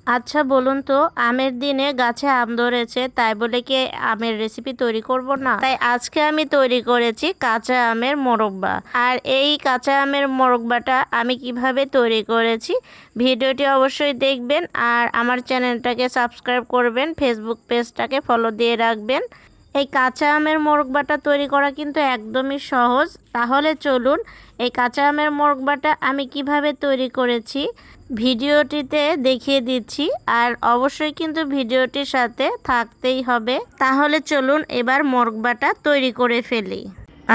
আচ্ছা বলুন তো, আমের দিনে গাছে আম ধরেছে তাই বলে কি আমের রেসিপি তৈরি করব না? তাই আজকে আমি তৈরি করেছি কাঁচা আমের মোরব্বা। আর এই কাঁচা আমের মোরব্বাটা আমি কিভাবে তৈরি করেছি ভিডিওটি অবশ্যই দেখবেন। আর আমার চ্যানেলটাকে সাবস্ক্রাইব করবেন, ফেসবুক পেজটাকে ফলো দিয়ে রাখবেন। এই কাঁচা আমের মোরব্বাটা তৈরি করা কিন্তু একদমই সহজ। তাহলে চলুন এই কাঁচা আমের মোরব্বাটা আমি কিভাবে তৈরি করেছি ভিডিওটিতে দেখিয়ে দিচ্ছি। আর অবশ্যই কিন্তু ভিডিওটির সাথে থাকতেই হবে। তাহলে চলুন এবার মোরব্বাটা তৈরি করে ফেলি।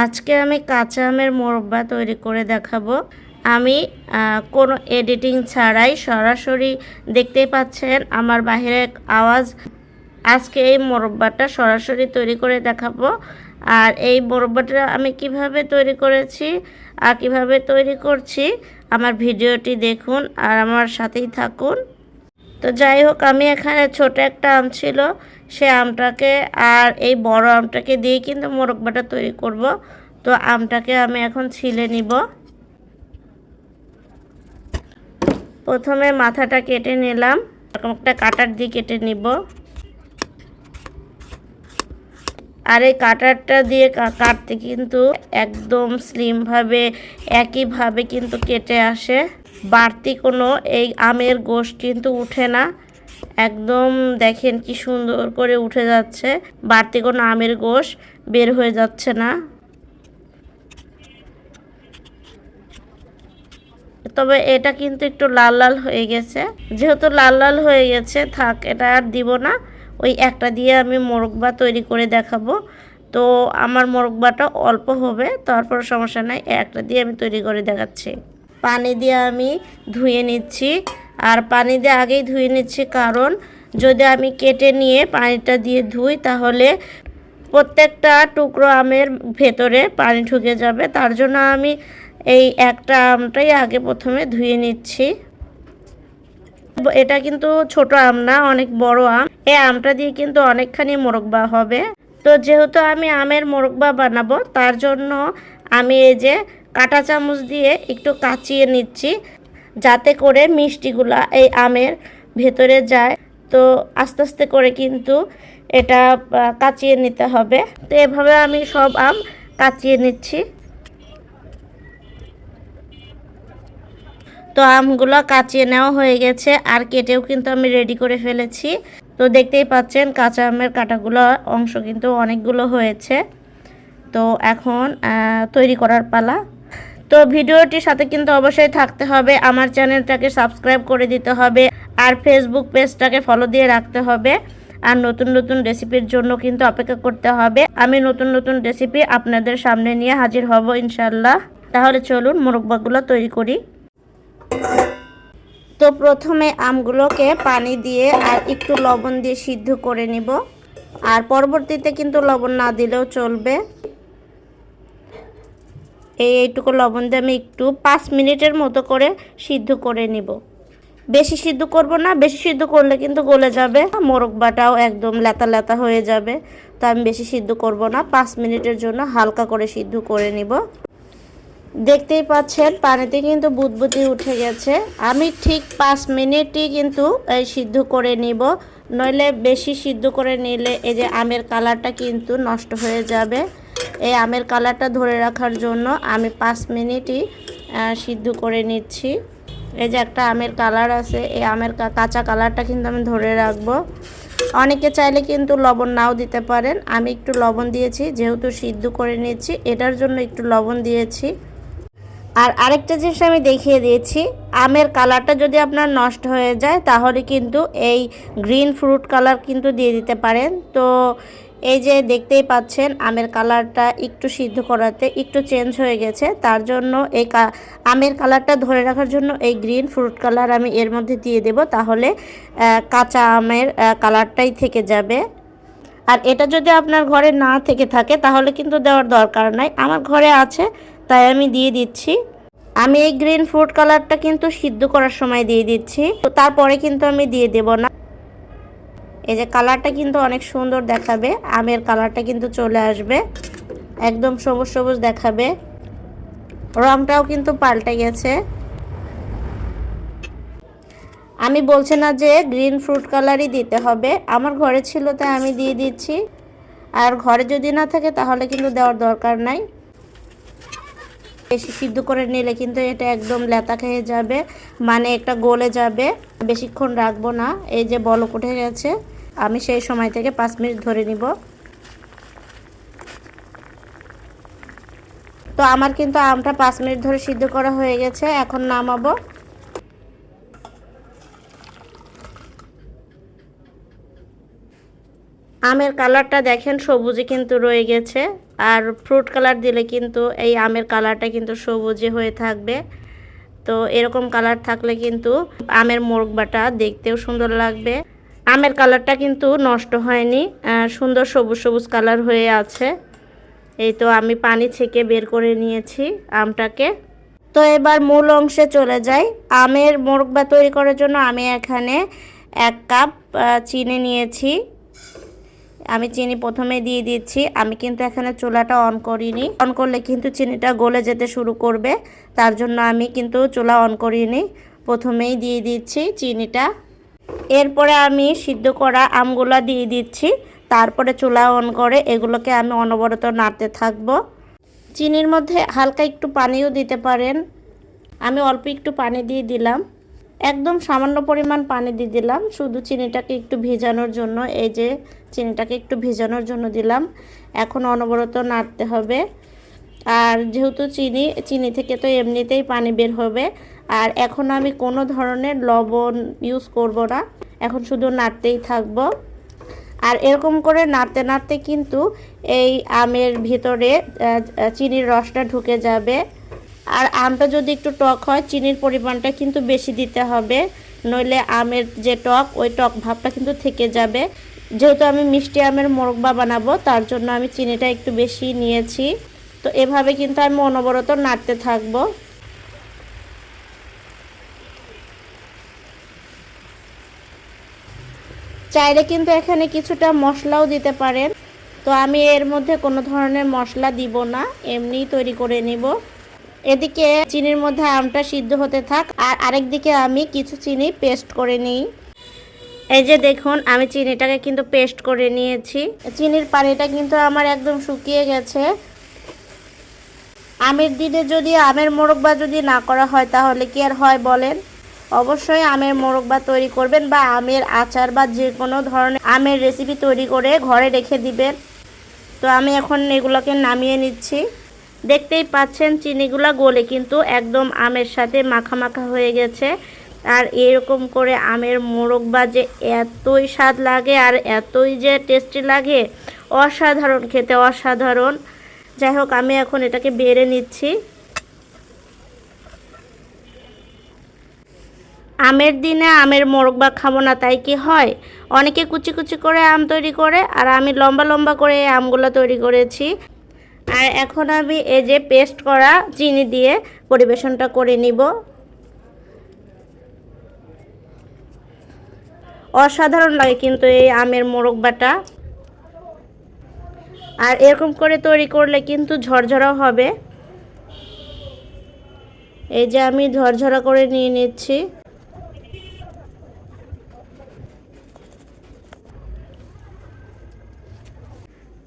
আজকে আমি কাঁচা আমের মোরব্বা তৈরি করে দেখাবো। আমি কোনো এডিটিং ছাড়াই সরাসরি দেখতেই পাচ্ছেন আমার বাহিরে আওয়াজ। আজকে এই মোরব্বাটা সরাসরি তৈরি করে দেখাবো। আর এই মোরব্বাটা আমি কিভাবে তৈরি করেছি আর কিভাবে তৈরি করছি আমার ভিডিওটি দেখুন আর আমার সাথেই থাকুন। তো যাই হোক, আমি এখানে ছোট একটা আম ছিল, সে আমটাকে আর এই বড় আমটাকে দিয়ে কিন্তু মোরব্বাটা তৈরি করব। তো আমটাকে আমি এখন ছিলে নিব। প্রথমে মাথাটা কেটে নিলাম, এরকম একটা কাটার দিয়ে কেটে নিব। আর এই কাটারটা দিয়ে কাটতে কিন্তু একদম স্লিমভাবে একইভাবে কিন্তু কেটে আসে। বাড়তি কোনো এই আমের গোশ কিন্তু উঠে না। একদম দেখেন কি সুন্দর করে উঠে যাচ্ছে, বাড়তি কোনো আমের গোশ বের হয়ে যাচ্ছে না। তবে এটা কিন্তু একটু লাল লাল হয়ে গেছে। যেহেতু লাল লাল হয়ে গেছে, থাক, এটা আর দিব না। ওই একটা দিয়ে আমি মোরব্বা তৈরি করে দেখাবো। তো আমার মোরব্বাটা অল্প হবে, তারপর সমস্যা নাই, একটা দিয়ে আমি তৈরি করে দেখাচ্ছি। পানি দিয়ে আমি ধুয়ে নিচ্ছি। আর পানি দিয়ে আগেই ধুয়ে নিচ্ছি, কারণ যদি আমি কেটে নিয়ে পানিটা দিয়ে ধুই তাহলে প্রত্যেকটা টুকরো আমের ভেতরে পানি ঢুকে যাবে। তার জন্য আমি এই একটা আমটাই আগে প্রথমে ধুয়ে নিচ্ছি। এটা কিন্তু ছোট আম না, অনেক বড় আম। এই আমটা দিয়ে কিন্তু অনেকখানি মোরব্বা হবে। তো যেহেতু আমি আমের মোরব্বা বানাবো, তার জন্য আমি এই যে কাঁটা চামচ দিয়ে একটু কাচিয়ে নিচ্ছি, যাতে করে মিষ্টিগুলা এই আমের ভেতরে যায়। তো আস্তে আস্তে করে কিন্তু এটা কাচিয়ে নিতে হবে। তো এভাবে আমি সব আম কাচিয়ে নিচ্ছি। তো আমগুলো কাচিয়ে নেওয়া হয়ে গেছে আর কেটেও কিন্তু আমি রেডি করে ফেলেছি। তো দেখতেই পাচ্ছেন কাঁচা আমের কাটাগুলো অংশ কিন্তু অনেকগুলো হয়েছে। তো এখন তৈরি করার পালা। তো ভিডিওটির সাথে কিন্তু অবশ্যই থাকতে হবে, আমার চ্যানেলটাকে সাবস্ক্রাইব করে দিতে হবে আর ফেসবুক পেজটাকে ফলো দিয়ে রাখতে হবে। আর নতুন নতুন রেসিপির জন্য কিন্তু অপেক্ষা করতে হবে। আমি নতুন নতুন রেসিপি আপনাদের সামনে নিয়ে হাজির হব ইনশাল্লাহ। তাহলে চলুন মোরব্বাগুলো তৈরি করি। তো প্রথমে আমগুলোকে পানি দিয়ে আর একটু লবণ দিয়ে সিদ্ধ করে নিব। আর পরবর্তীতে কিন্তু লবণ না দিলেও চলবে। এইটুকু লবণ দিয়ে আমি একটু 5 মিনিটের মতো করে সিদ্ধ করে নিব। বেশি সিদ্ধ করব না, বেশি সিদ্ধ করলে কিন্তু গলে যাবে, মোরব্বাটাও একদম লেতা লেতা হয়ে যাবে। তো আমি বেশি সিদ্ধ করব না, 5 মিনিটের জন্য হালকা করে সিদ্ধ করে নিব। দেখতেই পাচ্ছেন পানিতে কিন্তু বুদবুদি উঠে গেছে। আমি ঠিক 5 মিনিটই কিন্তু এই সিদ্ধ করে নিব, নইলে বেশি সিদ্ধ করে নিলে এই যে আমের কালারটা কিন্তু নষ্ট হয়ে যাবে। এই আমের কালারটা ধরে রাখার জন্য আমি 5 মিনিটই সিদ্ধ করে নিচ্ছি। এই যে একটা আমের কালার আছে, এই আমের কাঁচা কালারটা কিন্তু আমি ধরে রাখবো। অনেকে চাইলে কিন্তু লবণ নাও দিতে পারেন, আমি একটু লবণ দিয়েছি যেহেতু সিদ্ধ করে নিচ্ছি, এটার জন্য একটু লবণ দিয়েছি। আর আরেকটা জিনিস আমি দেখিয়ে দিয়েছি, আমের কালারটা যদি আপনার নষ্ট হয়ে যায় তাহলে কিন্তু এই গ্রিন ফ্রুট কালার কিন্তু দিয়ে দিতে পারেন। তো এই যে দেখতেই পাচ্ছেন আমের কালারটা একটু সিদ্ধ করাতে একটু চেঞ্জ হয়ে গেছে, তার জন্য এই আমের কালারটা ধরে রাখার জন্য এই গ্রিন ফ্রুট কালার আমি এর মধ্যে দিয়ে দেব, তাহলে কাঁচা আমের কালারটাই থেকে যাবে। আর এটা যদি আপনার ঘরে না থেকে থাকে তাহলে কিন্তু দেওয়ার দরকার নাই, আমার ঘরে আছে তাই আমি দিয়ে দিচ্ছি। আমি এই গ্রিন ফ্রুট কালারটা কিন্তু সিদ্ধ করার সময় দিয়ে দিচ্ছি, তো তারপরে কিন্তু আমি দিয়ে দেব না। এই যে কালারটা কিন্তু অনেক সুন্দর দেখাবে, আমের কালারটা কিন্তু চলে আসবে, একদম সবুজ সবুজ দেখাবে, রংটাও কিন্তু পাল্টে গেছে। আমি বলছি না যে গ্রিন ফ্রুট কালারই দিতে হবে, আমার ঘরে ছিল তাই আমি দিয়ে দিচ্ছি। আর ঘরে যদি না থাকে তাহলে কিন্তু দেওয়ার দরকার নাই। বেশি সিদ্ধ করে নিলে কিন্তু এটা একদম লেতা খেয়ে যাবে, মানে একটা গলে যাবে। বেশিক্ষণ রাখবো না। এই যে বলক উঠে গেছে, আমি সেই সময় থেকে 5 মিনিট ধরে নিব। তো আমার কিন্তু আমটা 5 মিনিট ধরে সিদ্ধ করা হয়ে গেছে, এখন নামাবো। আমের কালারটা দেখেন সবুজে কিন্তু রয়ে গেছে, আর ফ্রুট কালার দিলে কিন্তু এই আমের কালারটা কিন্তু সবুজে হয়ে থাকবে। তো এরকম কালার থাকলে কিন্তু আমের মোরব্বাটা দেখতেও সুন্দর লাগবে। আমের কালারটা কিন্তু নষ্ট হয়নি, সুন্দর সবুজ সবুজ কালার হয়ে আছে। এই তো আমি পানি ছেঁকে বের করে নিয়েছি আমটাকে। তো এবার মূল অংশে চলে যাই। আমের মোরব্বা তৈরি করার জন্য আমি এখানে 1 কাপ চিনি নিয়েছি। আমি চিনি প্রথমে দিয়ে দিচ্ছি। আমি কিন্তু এখানে চুলাটা অন করিনি, অন করলে কিন্তু চিনিটা গলে যেতে শুরু করবে, তার জন্য আমি কিন্তু চুলা অন করিনি, প্রথমেই দিয়ে দিচ্ছি চিনিটা। এরপরে আমি সিদ্ধ করা আমগুলা দিয়ে দিচ্ছি, তারপরে চুলা অন করে এগুলোকে আমি অনবরত নাড়তে থাকবো। চিনির মধ্যে হালকা একটু পানিও দিতে পারেন, আমি অল্প একটু পানি দিয়ে দিলাম, একদম সামান্য পরিমাণ পানি দিয়ে দিলাম, শুধু চিনিটাকে একটু ভিজানোর জন্য। এই যে চিনিটাকে একটু ভিজানোর জন্য দিলাম। এখন অনবরত নাড়তে হবে। আর যেহেতু চিনি থেকে তো এমনিতেই পানি বের হবে, আর এখন আমি কোনো ধরনের লবণ ইউজ করব না, এখন শুধু নাড়তেই থাকবো। আর এরকম করে নাড়তে নাড়তে কিন্তু এই আমের ভিতরে চিনির রসটা ঢুকে যাবে। আর আমটা যদি একটু টক হয় চিনির পরিমাণটা কিন্তু বেশি দিতে হবে, নইলে আমের যে টক ওই টক ভাবটা কিন্তু থেকে যাবে। যেহেতু আমি মিষ্টি আমের মোরব্বা বানাবো তার জন্য আমি চিনিটা একটু বেশি নিয়েছি। তো এভাবে কিন্তু আমি অনবরত নাড়তে থাকবো। চাইলে কিন্তু এখানে কিছুটা মশলাও দিতে পারেন, তো আমি এর মধ্যে কোনো ধরনের মশলা দিব না, এমনিই তৈরি করে নিব। এদিকে চিনির মধ্যে আমটা সিদ্ধ হতে থাক, আর আরেকদিকে আমি কিছু চিনি পেস্ট করে নিই। এই যে দেখুন আমি চিনিটাকে কিন্তু পেস্ট করে নিয়েছি। চিনির পানিটা কিন্তু আমার একদম শুকিয়ে গেছে। আমের দিনে যদি আমের মোরব্বা যদি না করা হয় তাহলে কি আর হয় বলেন? অবশ্যই আমের মোরব্বা তৈরি করবেন, বা আমের আচার বা যে কোনো ধরনের আমের রেসিপি তৈরি করে ঘরে রেখে দিবেন। তো আমি এখন এগুলোকে নামিয়ে নিচ্ছি। দেখতেই পাচ্ছেন চিনিগুলা গলে কিন্তু একদম আমের সাথে মাখা মাখা হয়ে গেছে। আর এরকম করে আমের মোরব্বা যে এতই স্বাদ লাগে আর এতই যে টেস্টি লাগে, অসাধারণ খেতে, অসাধারণ। যাই হোক আমি এখন এটাকে বেড়ে নিচ্ছি। আমের দিনে আমের মোরব্বা খাবো না তাই কি হয়? অনেকে কুচি কুচি করে আম তৈরি করে, আর আমি লম্বা লম্বা করে এই আমগুলো তৈরি করেছি। আর এখন আমি এই যে পেস্ট করা চিনি দিয়ে পরিবেশনটা করে নিব। অসাধারণ লাগে কিন্তু এই আমের মোরব্বাটা। আর এরকম করে তৈরি করলে কিন্তু ঝরঝরা হবে। এই যে আমি ঝরঝরা করে নিয়ে নিচ্ছি।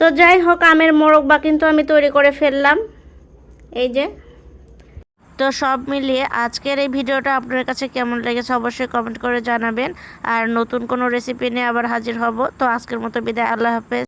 তো যাই হোক আমের মোরব্বা কিন্তু আমি তৈরি করে ফেললাম। এই যে, তো সব মিলিয়ে আজকের এই ভিডিওটা আপনার কাছে কেমন লেগেছে অবশ্যই কমেন্ট করে জানাবেন। আর নতুন কোনো রেসিপি নিয়ে আবার হাজির হব। তো আজকের মতো বিদায়, আল্লাহ হাফেজ।